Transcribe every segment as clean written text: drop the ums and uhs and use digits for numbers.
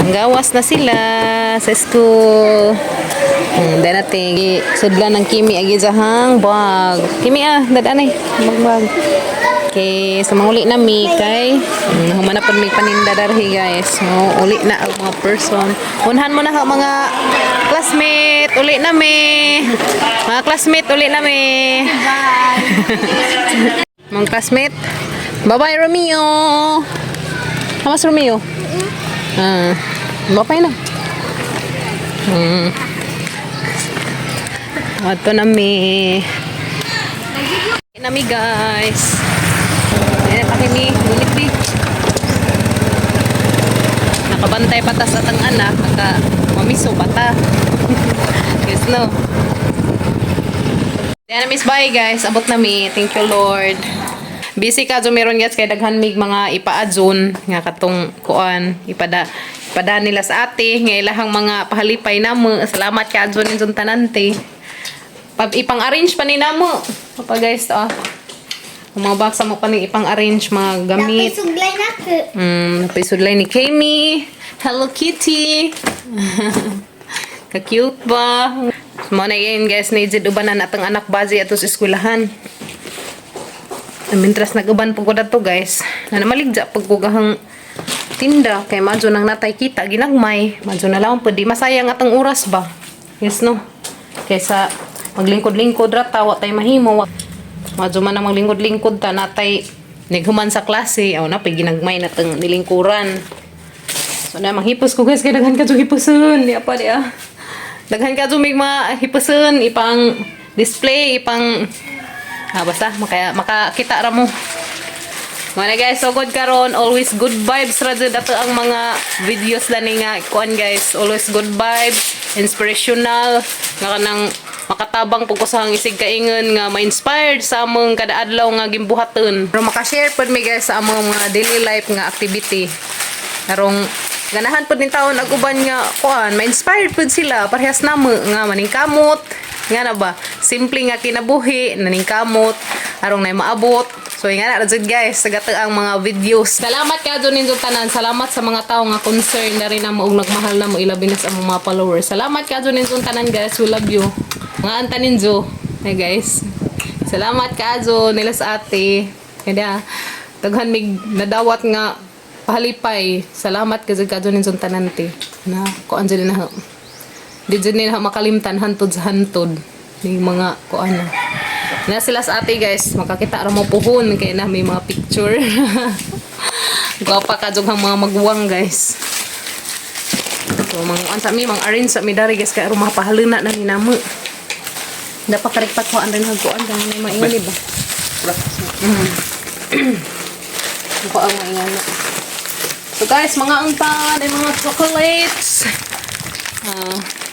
Gawas na sila sa school. Dahil natin, sudla ng Kimi agi jahang bag. Kimi dadaan eh. Bag. Okay, so manguli na mi kay humanap po may paninda darhi guys. So, uli na ang mga person. Unhan mo na mga classmate, uli na mi. Mga classmate, uli na mi. Bye. Mga classmate. Bye-bye, Romeo. Hamas, Romeo. Bye-bye na. Ato na mi. Nami guys. Ayan, pakimi. Ulit di. Nakabantay patas at ang anak. Mamiso pata. Yes, no. Ayan, miss bye guys. Abot na mi. Thank you, Lord. Busy ka dyan meron guys. Kaya daghan mig mga ipaadyon. Nga katong kuan. Ipada nila sa ate. Nga ilahang mga pahalipay na mo. Salamat ka dyan yung tanante. Ipang-arrange pa ni na mo. Papa guys, mga box mo pa ni ipang-arrange mga gamit. Napisuglay na ko. Napisuglay ni Kami. Hello Kitty. Ka-cute ba? Mga na yun guys, naijid ubanan atang anak bazi ato sa eskwelahan. Mintras nag-uban po ko na to guys. Na namaligja pag kugahang tinda. Kaya madyo nang natay kita, ginagmay. Madyo na lang po, di masayang atang oras ba? Yes no? Kaysa maglingkod-lingkod rata, wa tay mahimo. Madyo man na maglingkod-lingkod ta, natay naghuman sa klase. Aw na, ginagmay na tang nilingkuran. So na, manghipos ko guys, kaya daghan ka dyan hiposun. Di apa di daghan ka dyan mga hiposun, ipang display, ipang basta makakita ra mo. Mga guys, so good karon, always good vibes ra jud ato ang mga videos lani nga kuan guys, always good vibes, inspirational nga kanang makatabang pug ko sa isig kaingon nga ma-inspired sa among kada adlaw nga gimbuhaton. Pero maka-share pod mi guys sa among mga daily life nga activity. Karong ganahan pod ning taon ag uban nga kuan, ma-inspired pod sila parehas namo nga maningkamot. Nga na ba? Simple nga kinabuhi, naningkamot, arong na maabot. So, nga na rin guys, sagata ang mga videos. Salamat ka doon ninyo tanan. Salamat sa mga tao nga concern na rin na mo, nagmahal na mo, ilabi na sa mga followers. Salamat ka doon ninyo tanan guys, we love you. Mga anta ninyo. Hey guys. Salamat ka doon nila sa ate. Kaya, taghan mig nadawat nga pahalipay. Salamat ka doon ninyo tanan te. Na, kuan dyan na di dyan nila makalimtan hantod sa hantod yung mga kuan na sila sa ate guys, makakita ra mo puhon kaya na may mga picture. Gwapa ka jug ang mga magwang guys. So mga sa mi mga arrange sa mi dari guys kaya rumah pahaluna na minamo. Dapat karikpat ko andan hagkuan kang may maingon ba. Ko ang maingon. So guys, mga untan ay mga chocolates.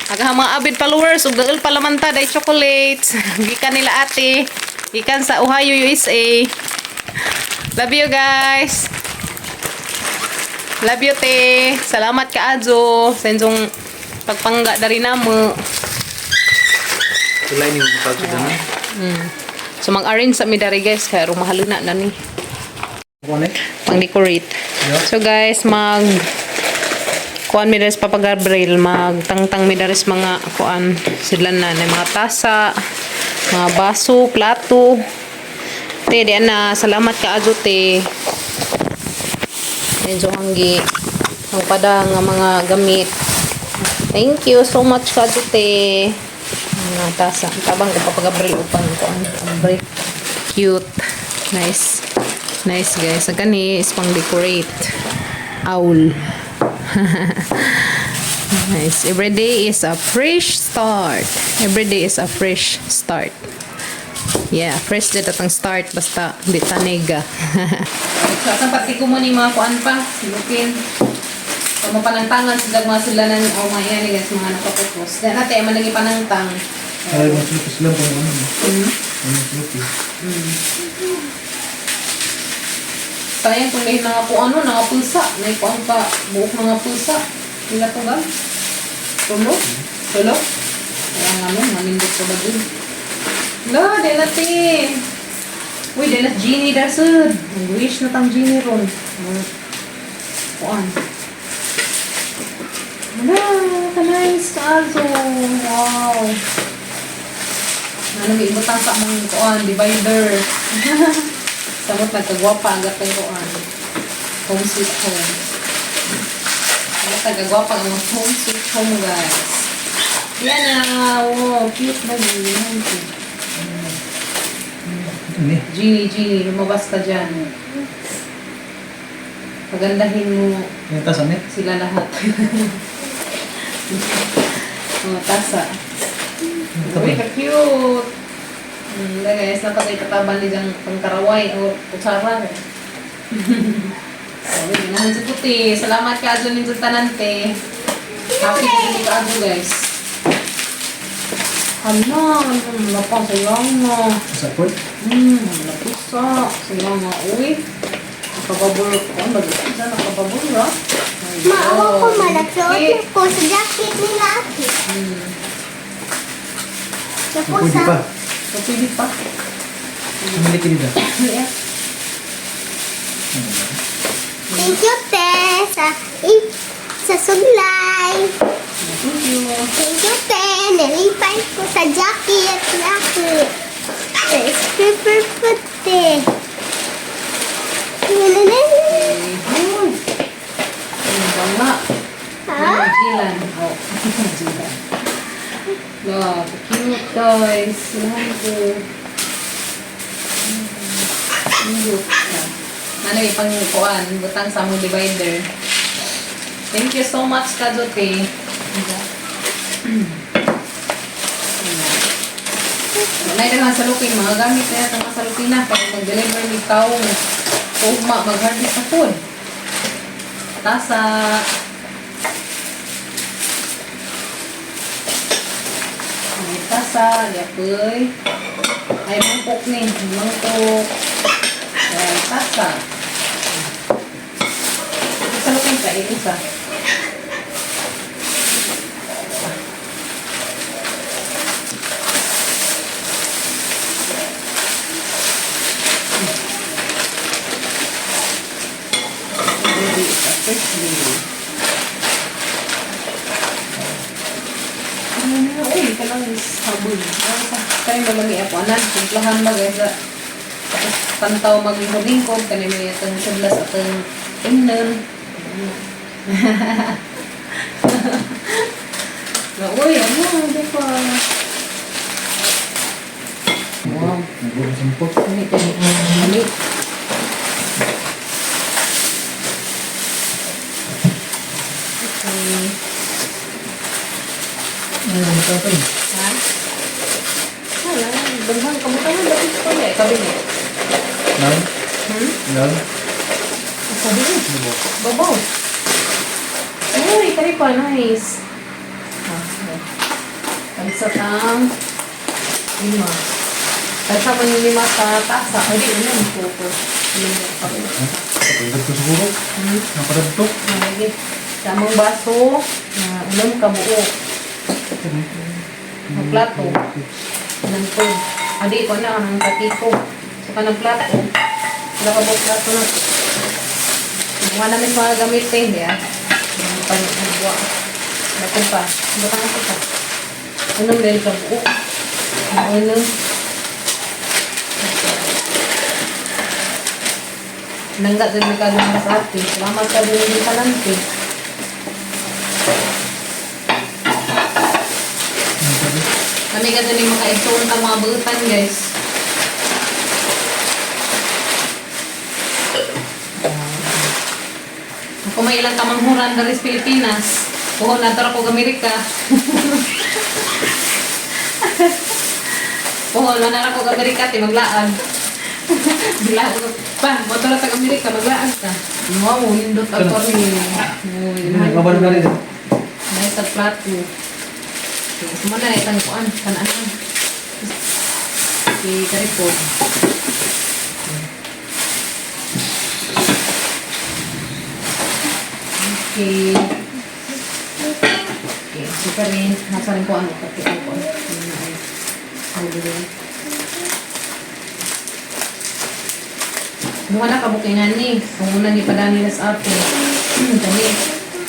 Aga mga avid followers ug daol palamanta day chocolates. Gikan nila ate. Gikan sa Ohio, USA. Love you guys. Love you te. Salamat kaajo sa inyong pagpangga dari namo. Tulay ni mo pagkuda na. So mag-arrange sa mi dari guys kaya rumahaluna na ni. Pang-decorate. So guys, kuan mi deres Papa Gabriel magtangtang mi deres mga kuan sila na mga tasa, mga baso, plato. Te di na salamat ka ajo te. Medyo hanggi ang pada nga mga gamit. Thank you so much ka ajo te. Mga tasa, tabang ko Papa Gabriel upang kuan. Cute. Nice. Nice guys. Agani is pang decorate. Owl. Nice. Every day is a fresh start. Every day is a fresh start. Yeah, fresh din atang start basta di tanega. So, asang pati ko mo ni mga kuan pa, silukin. So, mapanangtangan sila mga sila ng yan guys, mga nakapupos. Dahil natin, managi panangtang. Ay, masulupis lang kung ano. Sayang kung may mga ano, mga pulsa. May kuan pa, buok mga pulsa. Ila to ba? Tulo? Tulo? Kaya nga mo, manindot ko ba dun? La, di natin. Uy, di na genie dasod. Wish na tang genie ron. Kuan. Nice kaajo. Wow. Ano may ibutang sa mong kuan, divider. Samot nagkagwapa ang gatong kuan. Home sweet home. Nagkagwapa ang home sweet home, guys. Yan na. Wow, cute na yun. Genie, lumabas ka dyan. Pagandahin mo Yung tasan eh. sila lahat. Oh, tasa. Uy, ka-cute! Guys, napatay kataban ni diyang pangkaraway o kutsara. Sabi, ginahan si Puti. Salamat kaajo ninyo tanante. Happy to kaajo, guys. Hala, lapang sayang mo. Sapot. Lapisa. Sayang nga, uy. Nakababol ko. Ano ba dito? Nakababol, ha? Maawa ko malagsuot ko sa jacket nila ate. Tapos Pwede pa. So, pwede pa. Sumili ka nila. Yeah. thank you te sa suglay. Thank you. Thank you te, nalipay ko sa jacket laki. It's super puti. Ayun. Ang banga. Ha? Jilan. Oh, Jilan. Wow, cute guys. Yan ko. Cute. Ano yung pangkuan? Butang sa mong divider. Thank you so much, Kajote. Nay na sa lupin, mga gamit na yata sa lupin na pag mag-deliver ni taong ugma, mag-harvest sa food. Tasa. May tasa, yapoy. Ay, mangkok ni, mangkok. Ay, tasa. Sa lupin ka, isa. Uy, ka lang sabon. Kaya malami ako. Anan, kumplahan ba guys. Tapos pantaw mag-lingkod. Kaya may itong sublas at ang ingnan. Uy, ano? Hindi pa. Wow. Nagbubusampok. Mali. Okay. Ano ka pa eh? Ha? Wala. Daghan. Kamutangan dati ito pala. Kabinet. Lang? Lang? Kabinet. Babaw. Uy, kari pa. Nice. Pansat ang 5. Pansat mo yung 5 sa tasa. Ay, di. Ano yung puto? Kapagdag ko siguro. Napadagtok. Lagi. Samong baso. Ulam ka buo. Ang plato. Nantog. Adi ko na ang katiko. Saka ng plato. Wala ka buo plato na. Mga namin mga gamit eh. Di ah. Panagbuwa. Bato pa. Batang ako pa. Unong dahil ka buo. Unong. Nangga din may kagawin sa atin. Salamat ka din yung talante. Kami ka din yung makaigtuon ng mga buutan, guys. Ako may ilang kamanghuran dari sa Pilipinas. Oo, natar ako sa Amerika. Oo, natar ako sa Amerika, ti maglaan. Maglaan ko. Pa, motor na sa Amerika, maglaan ka. Wow, lindot ang korni. Nagkabalo na rin. Dahil sa plato. Semua na itang kuan, kanaan. Si karipod. Okay. Okay, super rin. Nasa rin kuan, pati ang kuan. Mukha na kabukingan ni. Kung una ni padani na sa ate. Dali.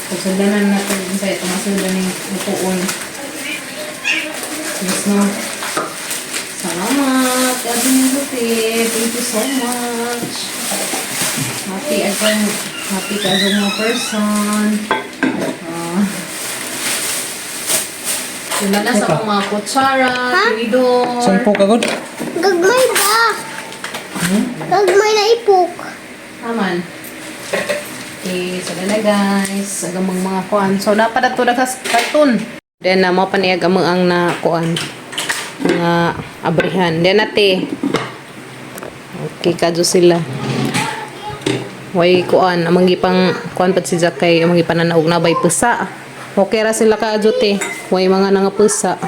Pagsundanan natin sa ito, masundan yung upuon. Yes, no? Salamat. Kaajo ninyo, te. Thank you so much. Happy ka mga person. Yun na sa mga kutsara, tinidor. Sampo ka, God? Gagmay ba? Gagmay na ipok. Aman. Okay, so na guys. Agamang mga kuan. So, napada ito na cartoon. Then, mga paniyag ang na kuan. Mga abrihan. Then, nate. Okay, kadyo sila. Way kuan. Amang ipang kuan pat si Zakay. Amang ipananaog na bay pusa. Okay ra sila kadyo te. Way mga nangapusa.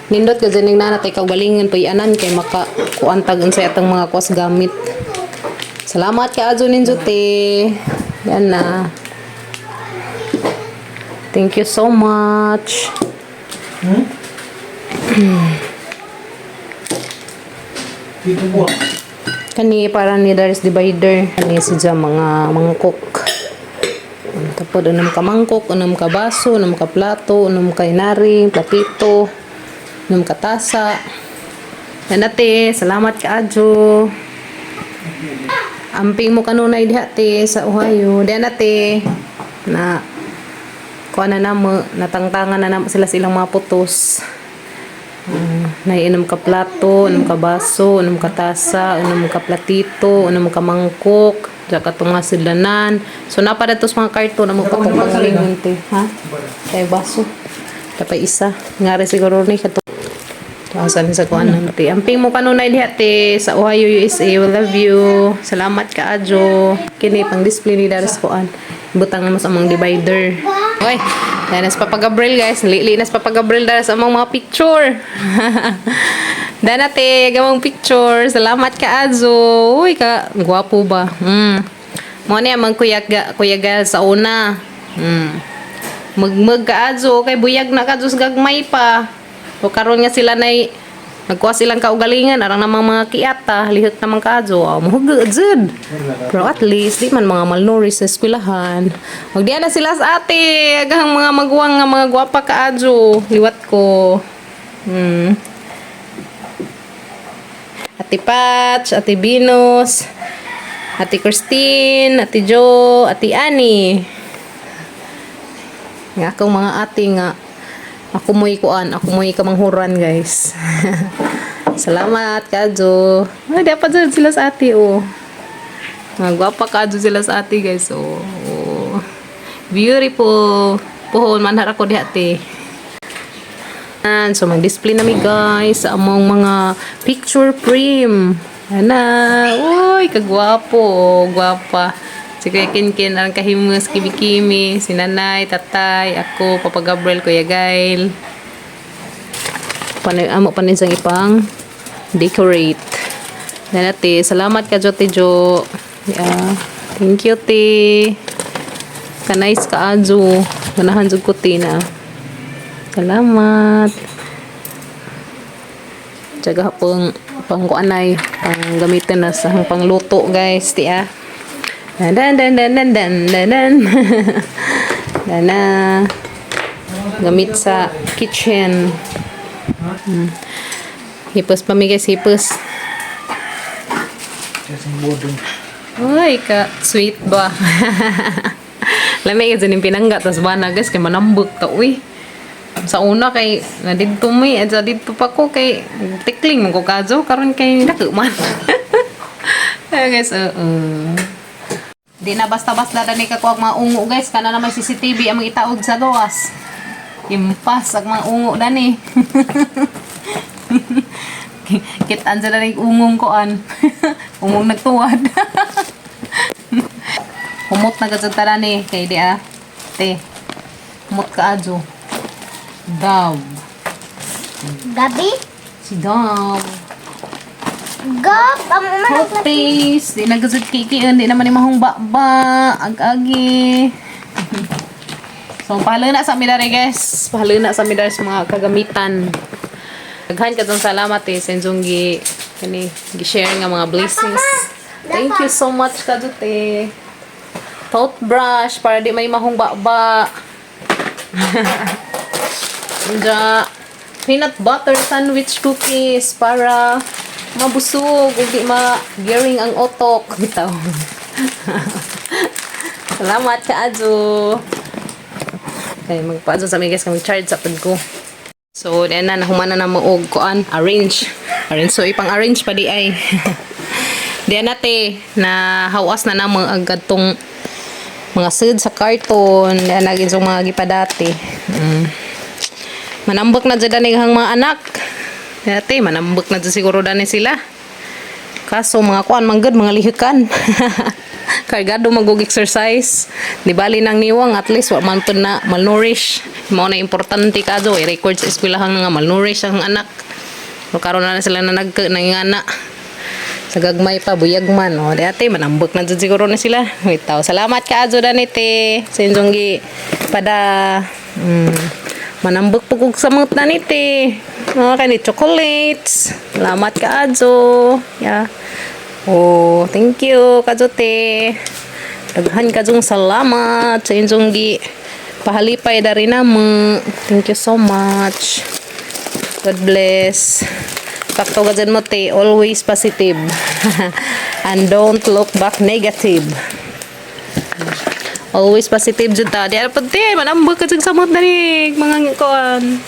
Nindot ka dyan yung nanatay kagalingan pa ianan kay maka kuantag unsay atang mga kuas gamit. Salamat ka adyo ninyo te. Yan na. Thank you so much. Dito po. Kani para ni Darius divider. Kani siya mga mangkok. Tapos unam ka mangkok, unam ka baso, unam ka plato, unam ka inari, platito, unam ka tasa. Yan ate, salamat ka adyo. Amping mo kanunay diha te sa Ohio. Yan ate na kuha na namo, natangtangan na namo sila silang mga putos. Naiinom ka plato, inom ka baso, inom ka tasa, inom ka platito, inom ka mangkok, diya ka tunga silanan. So napada tos mga karton na mo patong pangalingon te, ha? Kay baso. Kapay isa. Ngari siguro ni kato. Tuasan sa kuan te. Amping mo kanunay diha te sa Ohio, USA. We love you. Salamat ka adyo. Kini pang display ni Darius kuan. Butang mo sa among divider. Oy, danas pa Gabriel guys. Linas pa Gabriel daras among mga picture. Danate, gamang picture. Salamat ka adyo. Uy ka, gwapo ba? Mo ni amang kuyagal sa una. Magmag ka adyo kay buyag na kadyo sa gagmay pa. O karon nga sila nay nagkuha silang kaugalingan arang namang mga kiata lihok namang kadyo. Mahugad jud. Pero at least di man mga malnourished sa eskwelahan. Wag di na sila sa ate agang mga maguwang nga mga gwapa kaadyo liwat ko. Ate Patch, Ate Venus, Ate Christine, Ate Jo, Ate Annie. Nga akong mga ate nga ako mo'y kuan, ako mo'y kamanghuran guys. Salamat kadyo. Ay, dapat dyan sila sa ate oh. Gwapa kadyo sila sa ate guys oh. Beautiful. Puhon manhar ako di ate. So mag-display na mi guys sa among mga picture frame. Ana, uy kagwapo, gwapa. Si Kuya Kinkin, ang kahimus, Kimi-Kimi, si Nanay, Tatay, ako, Papa Gabriel, Kuya Gail. Amo pa ninsang ipang decorate. Dan ate, salamat ka Jo, Jo. Yeah. Thank you, te. Kanais ka adyo. Ganahan jud ko tina. Salamat. Tsaga pang pangkuanay, pang gamitin na sa pangluto guys, ti ah. Dan dan dan dan dan dan. Dana gamit sa kitchen. Hipos pa mi guys, hipos. Kasing bodong. Uy, ka sweet ba? Lamay ka dyan yung pinangga, tas bana guys, kay manambog ka, uy. Sa una kay, na dito mo at sa dito pa ko kay, tikling mo ko kadyo, karon kay nakuman. Kaya guys, di na basta-basta dani ka ko ang mga ungo guys, kana na may CCTV ang mga itaog sa gawas. Impas ang mga ungo dani. Kitaan dyan na yung ungong koan. Ungong nagtuwad. Humot na gajud tara ni kay di ah. Te. Humot ka adyo. Dab. Gabi? Si Dab. Gap! Ang umanag na Face. Di na gajud kikian. Di naman ni mahong ba. Ag-agi. So, pahaluna sa midari guys. Pahaluna sa midari sa mga kagamitan. Daghan ka dong salamat eh. Sa inyong gi-share nga mga blessings. Thank you so much kadute. toothbrush para di may mahong ba. Anja, peanut butter sandwich cookies para mabusog ug di ma-gearing ang otok bitaw. Salamat kaajo. Okay, magpaadyo sa mga guys kami charge sa pad ko. So, diyan na nahumana na mo og kuan, arrange. So ipang-arrange pa di ay. Diyan nate na hawas na namo agad tong mga seed sa karton, diyan naging sa mga gipadati. Manambok na dyan hang mga anak. Dati, manambok na dyan siguro dani sila. Kaso mga kuan manggad, mga lihikan. Kargado mag-exercise. Di bali nang niwang, at least wa man to na malnourish. Mao na importante kaso, i-record sa eskwelahan nga malnourish ang anak. So, karon na sila na nangingana. Sa gagmay pa, buyag man. O, dati, manambok na dyan siguro na sila. Wait, tao. Salamat kaajo danite. Sa inyong pada. Manambok po kong samot na niti. Kani chocolates. Salamat kaajo. Yeah. Oh, thank you kaajo te. Daghan kajong salamat sa inyong pahalipay dari na mo. Thank you so much. God bless. Sakto ka dyan mo te. Always positive. And don't look back negative. Always positive jud ta. Di ara pud te manambok ka jud samot dali mga kuan.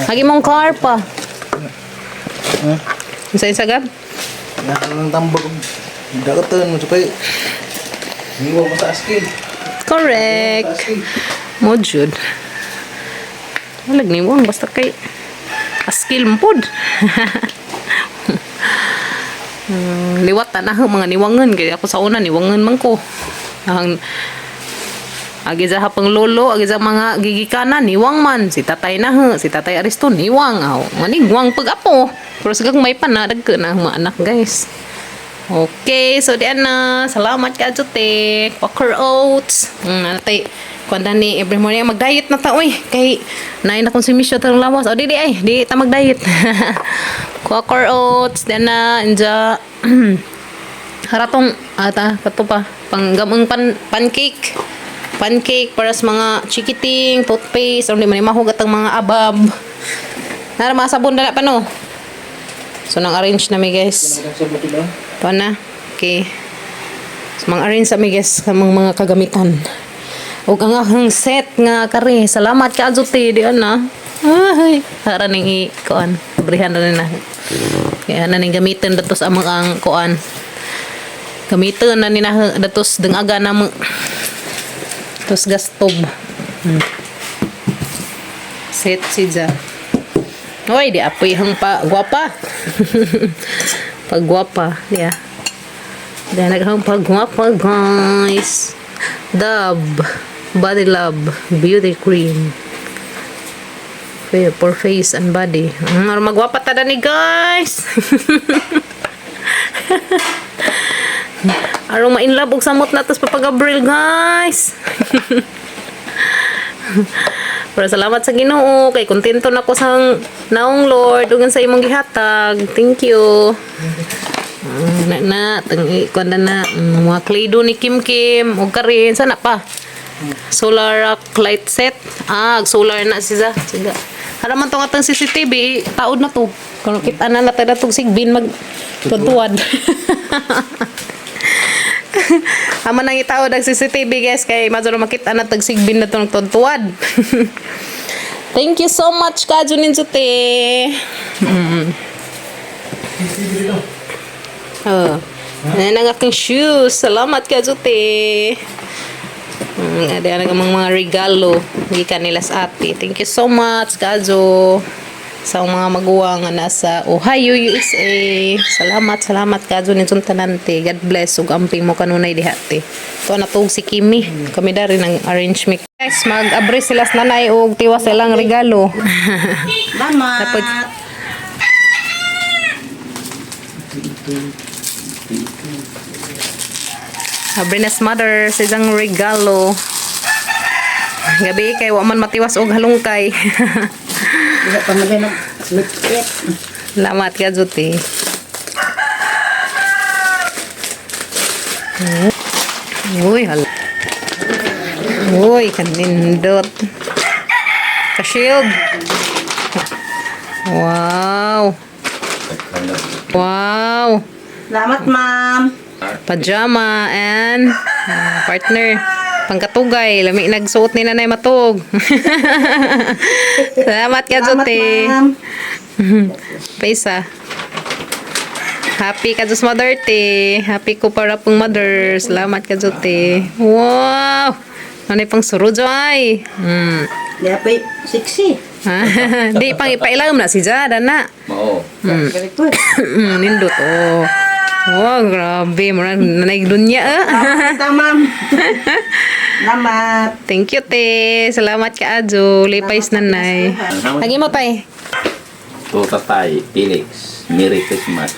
Lagi mong car pa. Isa sagad. Nang tambak. Dakatan mo supay. Niwa mo sa skill. Correct. Mo jud. Walag niwang basta kay skill mo pud. Liwat na mga niwangan kaya ako sa una niwangan man ko. Ang agi sa hapang lolo, agi sa mga gigikanan, niwang man. Si tatay na si tatay Aristo, niwang. Manigwang pag apo. Pero sigang may panadag ka na mga anak, guys. Okay, so diyan na. Salamat ka, Jote. Quaker Oats. Natay, kuwanda ni every morning, mag-diet na ta, oy. Kay, nain na konsumisyon ng lawas. O, di ta mag-diet. Quaker Oats, diyan na, inja. Haratong, kato pa, panggamang pancake para sa mga chikiting, toothpaste, o di man mahugat ang mga abab. Nara mga sabon na pa no. So nang arrange na mi guys. Pa na. Okay. So mang arrange sa mi guys kamang mga kagamitan. Ug ang set nga kare. Salamat ka ajuti di ana. Ay, hara ning kuan. Brihan na. Kaya na ning gamitin datos amang ang kuan. Gamiton na nina datos dengaga na mo. Datos gastob. Set siya. Oy, di apoy hang pa guwapa. Pagguwapa, yeah. Dahil naghang pagguwapa, guys. Dove Body Love Beauty Cream. For face and body. Magwapa tada ni guys. Arong ma-inlove og samot na tos papagabril guys. Pero salamat sa Ginoo kay kontento na ko sa naong Lord ug sa imong gihatag. Thank you. Tangi kuanda na mga Claydo ni Kim ug karin sana pa. Solar light set. Solar na siya. Siga. Para man tong atong CCTV taod na to. Kung kita na natin na itong sigbin magtutuwad. Ama nang itaod ang CCTV guys kay maduro makita na tag sigbin na itong tutuwad. Thank you so much Kajo Ninjote. Ayan ang aking shoes. Salamat Kajote. Ada mga regalo gikan nila sa ate. Thank you so much Kajo sa mga maguwang nga nasa Ohio, USA. Salamat Kajo nitong tanante. God bless ug amping mo kanunay dihati. To na tug si Kimi. Kami dari ng arrangement. Guys, mag-abre sila sa nanay og tiwas silang regalo. Salamat. Sabrina's mother sa isang regalo. Gabi kay wa man matiwas og halungkay. Wala pa man din naglit. Salamat ka Juti. Uy, hala. Uy, kanindot. Ka-shield. Wow. Wow. Salamat, ma'am. Pajama and partner. Pangkatugay. Lami nagsuot ni Nanay Matug. Salamat ka, Salamat, Jote. ma'am. Paisa. Happy ka, Diyos Mother, te. Happy ko para pong mother. Salamat ka, Jote. Wow. Ano yung pang suro, Joy? Di pa sexy. Di, pang ipailam na si Jada na. Oo. Very good. Nindot, oh. Wow, grabe. Nanay dunya, Salamat, ma'am. Salamat. Thank you, te. Salamat ka, Ajo. Lipais nanay. Lagi mo, tay. So, tatay, Felix. Merry Christmas.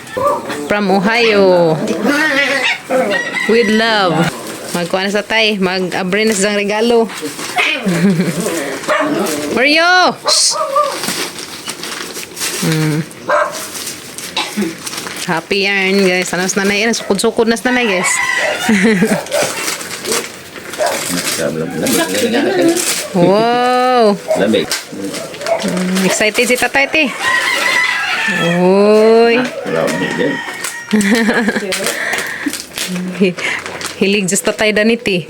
From Ohio. With love. Magkuha na sa tay. Mag-abre na sa isang regalo. Mario! Shh! Happy yarn, guys. Ano sa nanay? Sukod-sukod na sa nanay, guys. Wow! Lamig. Excited si tatay, te. Uy. Lamig din. Hilig just tatay daniti.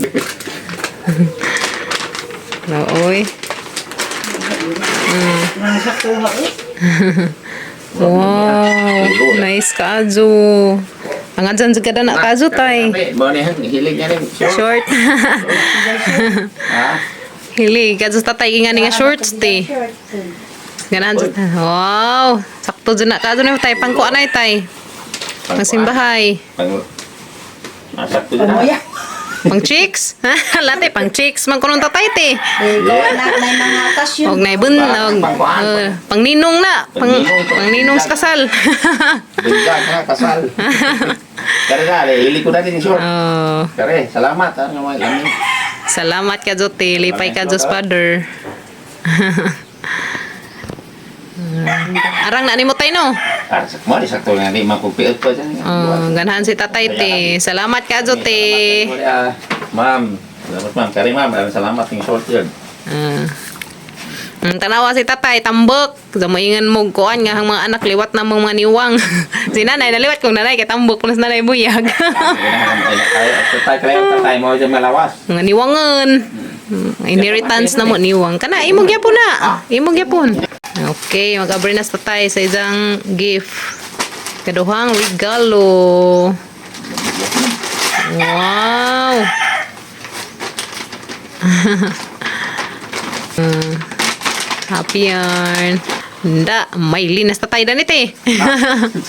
Uy. Nasakuha eh. Wow. Nice ka, Ajo. Ang adyan ka na Ajo, tay. Bonihan, hilig nga rin. Short. Ha? Hilig. Ajo tatay nga nga shorts, te. Ganan dyan. Wow. Sakto dyan na. Ajo na tay. Pangkuan na tay. Pang simbahay. Nasakto dyan. Pamuya. Pang chicks? Late, pang chicks. Magkunong tatay, te. Gawa na mga okasyon. Og na ibon. Pang ninong na. Pang ninong sa kasal. Bigyan nga, kasal. Kaya na, hilig ko na din yung short. Oh. Kare, salamat. Lamig. Salamat ka, Jote. Lipay ka, Diyos Father. Arang na ni mo tayo, no? Mo, di sakto nga, di mapagpiot pa dyan. Oh, ganahan si tatay, te. Salamat ka, Jote. Ma'am, salamat ma'am. Kari ma'am, maraming salamat yung short yun. Tanawa si tatay, tambok. Zamaingan mo kuan nga ang mga anak liwat na mga niwang. Si nanay, naliwat kong nanay, kay tambok plus nanay buyag. Tatay mo dyan malawas. Mga niwangan. Inheritance na mo niwang. Kana, imog yapon na. Imog yapon. Okay, mag-abre na sa tatay sa isang gift. Kaduhang regalo. Wow. Happy yarn. Nda, may linas tatay danit eh.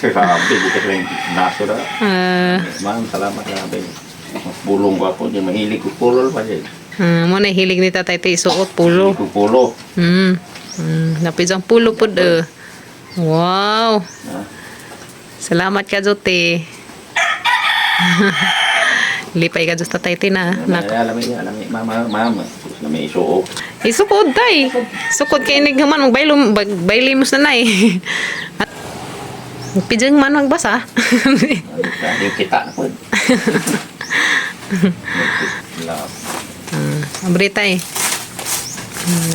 Grabe, di ka rin naso na. Ma'am, salamat grabe. Bulong ko po dyan, mahilig ko pulol pa dyan. Mo na hilig ni tatay te suot pulo. Mahilig ko pulo. Napis ang pulo po de. Wow. Salamat ka, Jote. Lipay ka, Diyos tatay te na. Alamig. Ma'am, na may isuok. Isukod tay. Sukod kay nighaman magbaylimos na nay. At pidjeng man magbasa. Yung kita na po. Abri tay.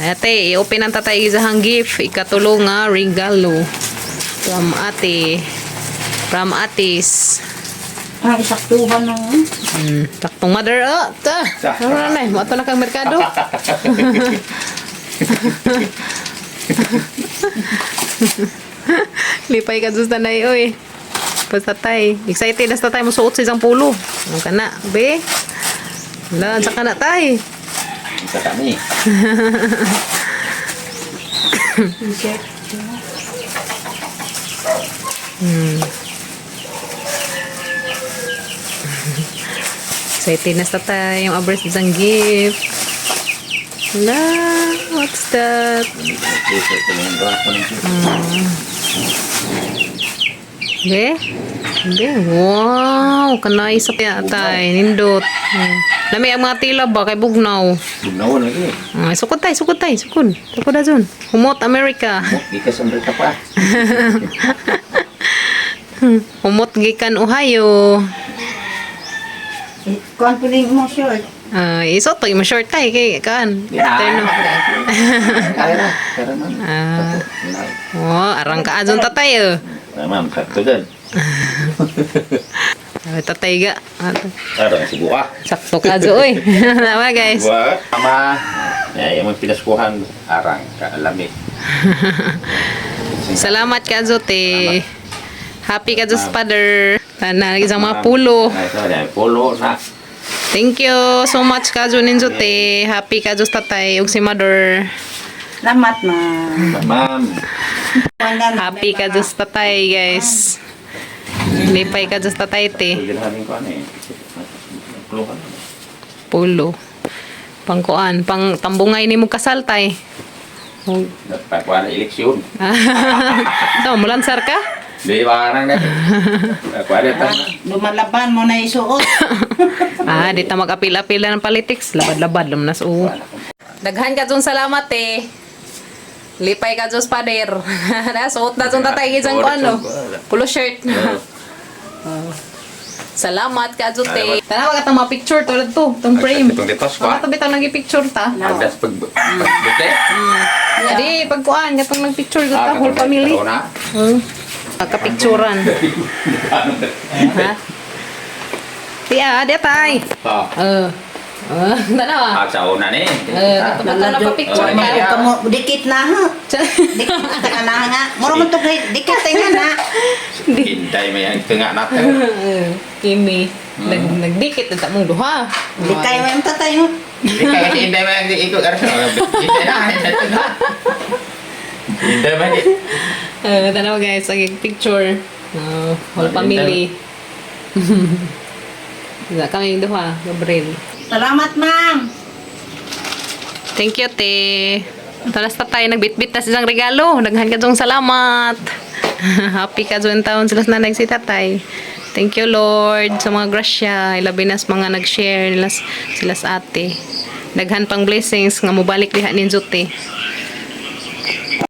Ate, i-open ang tatay isang gift. Ikatulong nga regalo. From ate. From atis. Ang isaktuhan ng... Taktong mother. Ta. Ano na na. Mato na kang merkado. Lipay ka dyan tanay, oy. Basta tay. Excited na sa tay mo suot sa isang pulo. Ano ka na, be? Wala, saka na tay. Isa kami. Excited na sa tayo yung abres isang gift. Wala, what's that? Be? Be? Wow, kanay sa kaya tayo. Nindot. Lami ang mga tila ba kay bugnaw. Bugnaw lagi. Sukod tayo, sukod tayo, sukod. Sukod na dyan. Humot, Amerika. Ikas Amerika pa. Humot gikan Ohio. Kuhan po din mo short. Iso to, yung short tay kay kan. Terno. Kaya na. Kaya man. Arang ka adun tatay oh. Ma'am, sakto dyan. Tatay ga. Arang si buka. Sakto ka adun oy. Tama guys. Buka. Mama. Yung mga pinaskuhan. Arang kaalami. Salamat ka adun te. Happy ka adun father. Tanan isang mga pulo. Ay, sorry. Pulo na. Thank you so much ka adun ninyo te. Happy ka adun tatay ug si mother. Salamat, ma'am. Ma'am. Happy ka adun tatay guys. Lipay ka adun tatay te. Pagkirahanin ko ano eh. Pulo ka na. Pulo. Pangkuan, pang tambungay ni mo kasal tay. Pagkuha na eleksyon. Ito, mulansar ka? Di ba nang na? Pagkuha na ito. Lumalaban mo na isuot. Dito mag-apil-apil ng politics. Labad-labad lang na suo. Daghan ka dun salamat eh. Lipay ka dun spader. Suot na dun tatay isang ko ano. Pulo shirt. Salamat ka dun te. Tanawa ka itong mga picture tulad to. Itong frame. Itong litos ko. Mga tabi itong nag-picture ta. Agdas pagbuti. Adi, pagkuan. Itong nag-picture ko ta. Whole family. na. Magka-picturean. Ha? Tiya, di tay. Tanawa. Sa una ni. Ito na pa-picture ka. Kamu dikit na ha. Dikit ka na nga. Mura mo to dikit tayo na. Hintay mo yung tengah natin. Kimi. Nagdikit na mong duha. Dikay mo yung tatay mo. Hindi kaya kasi hintay mo yung ikot. Hintay na. Hintay mo yung Tanawa guys, picture. Whole family. Kami yung duha, Gabriel. Salamat, ma'am. Thank you, te. Talas ta tayo, nagbitbit na silang regalo. Daghan ka dong salamat. Happy ka dong taon sila na si tatay. Thank you, Lord, sa mga grasya. Ilabi nas mga nag-share sila sa ate. Daghan pang blessings nga mubalik diha ninyo te.